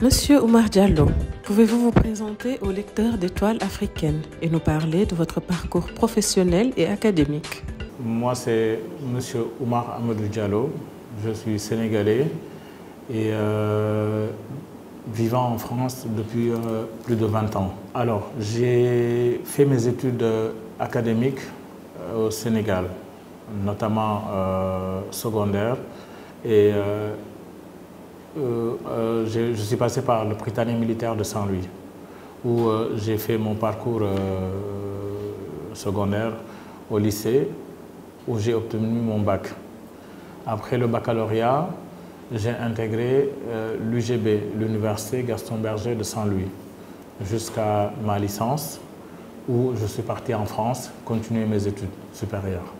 Monsieur Oumar Diallo, pouvez-vous vous présenter aux lecteurs d'Étoile africaine et nous parler de votre parcours professionnel et académique? Moi, c'est Monsieur Oumar Amadou Diallo. Je suis sénégalais et vivant en France depuis plus de 20 ans. Alors, j'ai fait mes études académiques au Sénégal, notamment secondaire. Et je suis passé par le Prytanée militaire de Saint-Louis, où j'ai fait mon parcours secondaire au lycée, où j'ai obtenu mon bac. Après le baccalauréat, j'ai intégré l'UGB, l'Université Gaston Berger de Saint-Louis, jusqu'à ma licence, où je suis parti en France continuer mes études supérieures.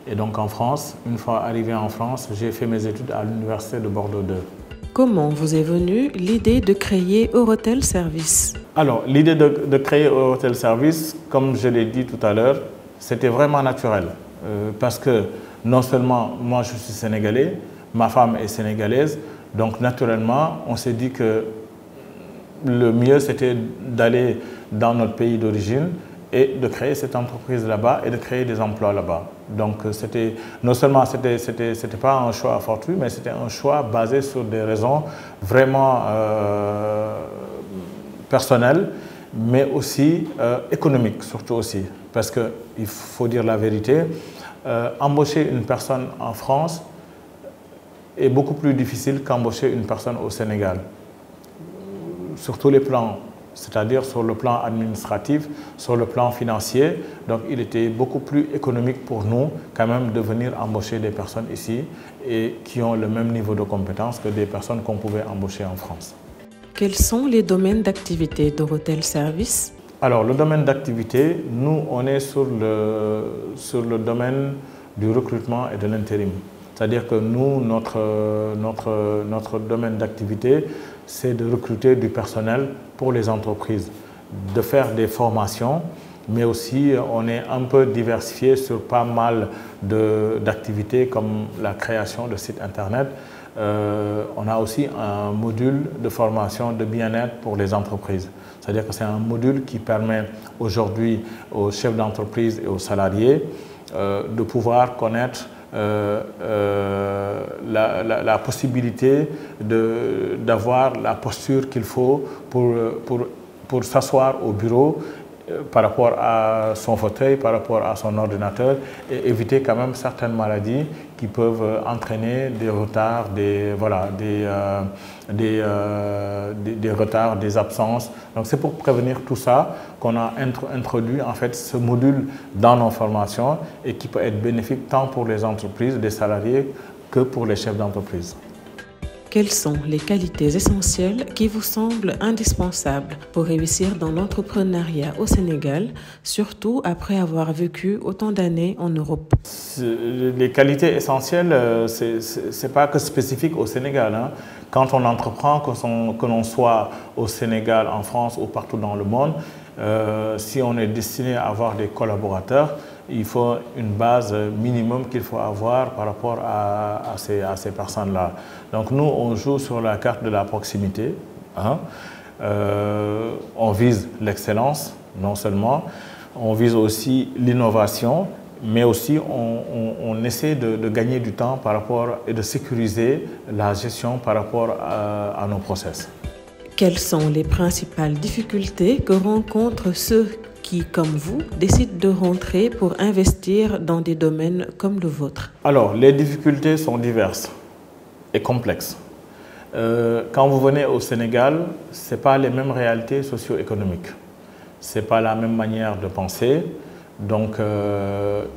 Et donc en France, une fois arrivé en France, j'ai fait mes études à l'Université de Bordeaux 2. Comment vous est venue l'idée de créer Eurotel Service? Alors, l'idée de créer Eurotel Service, comme je l'ai dit tout à l'heure, c'était vraiment naturel. Parce que non seulement moi je suis sénégalais, ma femme est sénégalaise, donc naturellement on s'est dit que le mieux c'était d'aller dans notre pays d'origine et de créer cette entreprise là-bas et de créer des emplois là-bas. Donc non seulement c'était pas un choix fortuit, mais c'était un choix basé sur des raisons vraiment personnelles, mais aussi économiques surtout aussi. Parce qu'il faut dire la vérité, embaucher une personne en France est beaucoup plus difficile qu'embaucher une personne au Sénégal. Sur tous les plans, c'est-à-dire sur le plan administratif, sur le plan financier. Donc il était beaucoup plus économique pour nous quand même de venir embaucher des personnes ici et qui ont le même niveau de compétence que des personnes qu'on pouvait embaucher en France. Quels sont les domaines d'activité d'Eurotel Service? Alors le domaine d'activité, nous on est sur le domaine du recrutement et de l'intérim. C'est-à-dire que nous, notre domaine d'activité, c'est de recruter du personnel pour les entreprises, de faire des formations, mais aussi on est un peu diversifié sur pas mal d'activités comme la création de sites internet. On a aussi un module de formation de bien-être pour les entreprises. C'est-à-dire que c'est un module qui permet aujourd'hui aux chefs d'entreprise et aux salariés de pouvoir connaître la possibilité d'avoir la posture qu'il faut pour s'asseoir au bureau par rapport à son fauteuil, par rapport à son ordinateur et éviter quand même certaines maladies qui peuvent entraîner des retards, des retards, des absences. Donc c'est pour prévenir tout ça qu'on a introduit en fait ce module dans nos formations et qui peut être bénéfique tant pour les entreprises, les salariés que pour les chefs d'entreprise. Quelles sont les qualités essentielles qui vous semblent indispensables pour réussir dans l'entrepreneuriat au Sénégal, surtout après avoir vécu autant d'années en Europe? Les qualités essentielles, ce n'est pas que spécifique au Sénégal, hein. Quand on entreprend, que l'on soit au Sénégal, en France ou partout dans le monde, si on est destiné à avoir des collaborateurs, il faut une base minimum qu'il faut avoir par rapport à ces personnes-là. Donc nous, on joue sur la carte de la proximité, hein. On vise l'excellence, non seulement, on vise aussi l'innovation, mais aussi on essaie de gagner du temps par rapport et de sécuriser la gestion par rapport à nos process. Quelles sont les principales difficultés que rencontrent ceux qui, comme vous, décident de rentrer pour investir dans des domaines comme le vôtre? Alors, les difficultés sont diverses et complexes. Quand vous venez au Sénégal, ce n'est pas les mêmes réalités socio-économiques. Ce n'est pas la même manière de penser. Donc,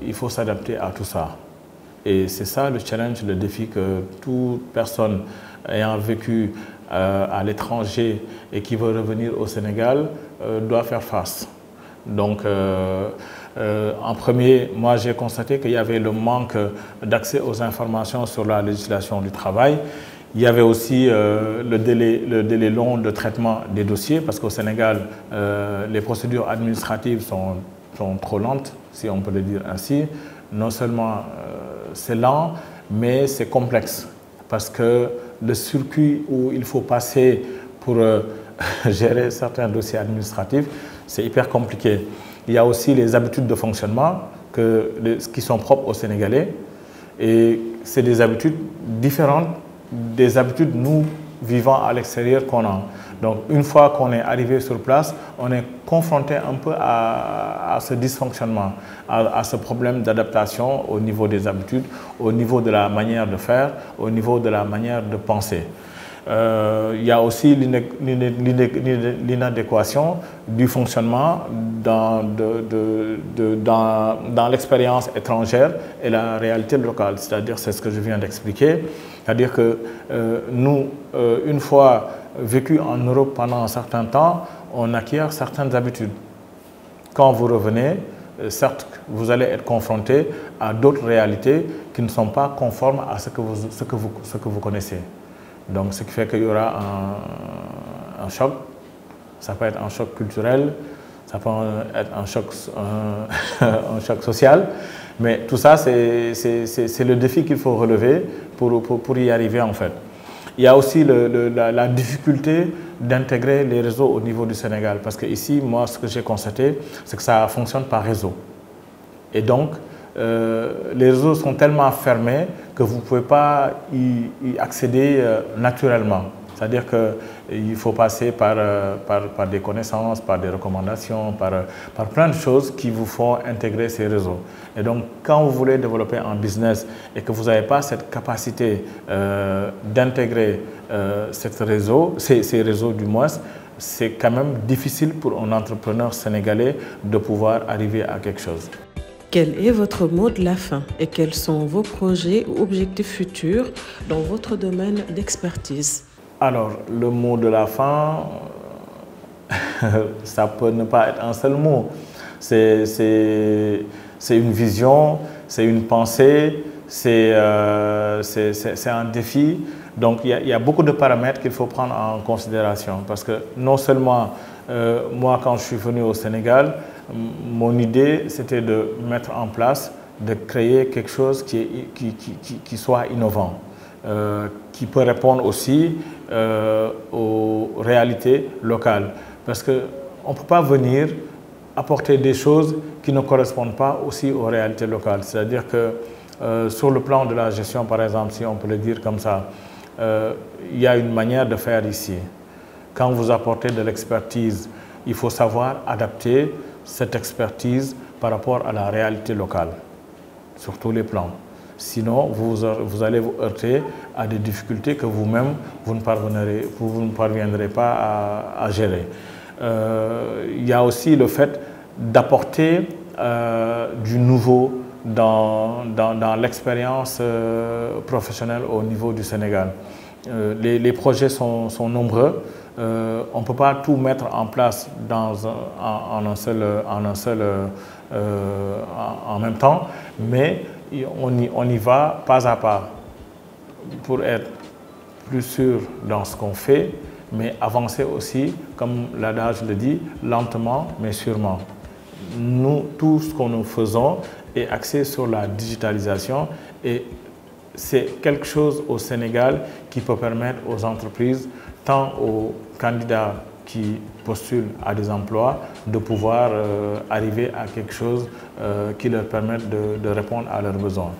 il faut s'adapter à tout ça. Et c'est ça le challenge, le défi que toute personne ayant vécu à l'étranger et qui veut revenir au Sénégal doit faire face. Donc, en premier, moi j'ai constaté qu'il y avait le manque d'accès aux informations sur la législation du travail. Il y avait aussi le délai long de traitement des dossiers parce qu'au Sénégal, les procédures administratives sont trop lentes, si on peut le dire ainsi. Non seulement c'est lent, mais c'est complexe parce que le circuit où il faut passer pour gérer certains dossiers administratifs, c'est hyper compliqué. Il y a aussi les habitudes de fonctionnement qui sont propres aux Sénégalais. Et c'est des habitudes différentes des habitudes, nous, vivant à l'extérieur, qu'on a. Donc, une fois qu'on est arrivé sur place, on est confronté un peu à ce dysfonctionnement, à ce problème d'adaptation au niveau des habitudes, au niveau de la manière de faire, au niveau de la manière de penser. Il y a aussi l'inadéquation du fonctionnement dans l'expérience étrangère et la réalité locale. C'est-à-dire, c'est ce que je viens d'expliquer. C'est-à-dire que nous, une fois vécu en Europe pendant un certain temps, on acquiert certaines habitudes. Quand vous revenez, certes, vous allez être confronté à d'autres réalités qui ne sont pas conformes à ce que vous connaissez. Donc, ce qui fait qu'il y aura un choc. Ça peut être un choc culturel, ça peut être un choc social. Mais tout ça, c'est le défi qu'il faut relever pour y arriver, en fait. Il y a aussi la difficulté d'intégrer les réseaux au niveau du Sénégal. Parce que ici, moi, ce que j'ai constaté, c'est que ça fonctionne par réseau. Et donc, les réseaux sont tellement fermés que vous ne pouvez pas y accéder naturellement. C'est-à-dire qu'il faut passer par des connaissances, par des recommandations, par plein de choses qui vous font intégrer ces réseaux. Et donc, quand vous voulez développer un business et que vous n'avez pas cette capacité d'intégrer ces réseaux du moins, c'est quand même difficile pour un entrepreneur sénégalais de pouvoir arriver à quelque chose. Quel est votre mot de la fin et quels sont vos projets ou objectifs futurs dans votre domaine d'expertise? Alors, le mot de la fin, ça peut ne pas être un seul mot. C'est une vision, c'est une pensée, c'est un défi. Donc, il y a beaucoup de paramètres qu'il faut prendre en considération. Parce que non seulement, moi, quand je suis venu au Sénégal, mon idée, c'était de mettre en place, de créer quelque chose qui soit innovant, qui peut répondre aussi aux réalités locales. Parce qu'on ne peut pas venir apporter des choses qui ne correspondent pas aussi aux réalités locales. C'est-à-dire que sur le plan de la gestion, par exemple, si on peut le dire comme ça, il y a une manière de faire ici. Quand vous apportez de l'expertise, il faut savoir adapter cette expertise par rapport à la réalité locale, sur tous les plans. Sinon, vous allez vous heurter à des difficultés que vous-même, vous ne parviendrez pas à gérer. Il y a aussi le fait d'apporter du nouveau dans l'expérience professionnelle au niveau du Sénégal. Les projets sont nombreux. On ne peut pas tout mettre en place en même temps, mais on y va pas à pas pour être plus sûr dans ce qu'on fait, mais avancer aussi, comme l'adage le dit, lentement mais sûrement. Nous, tout ce que nous faisons est axé sur la digitalisation et c'est quelque chose au Sénégal qui peut permettre aux entreprises, tant aux candidats qui postulent à des emplois, de pouvoir arriver à quelque chose qui leur permette de répondre à leurs besoins.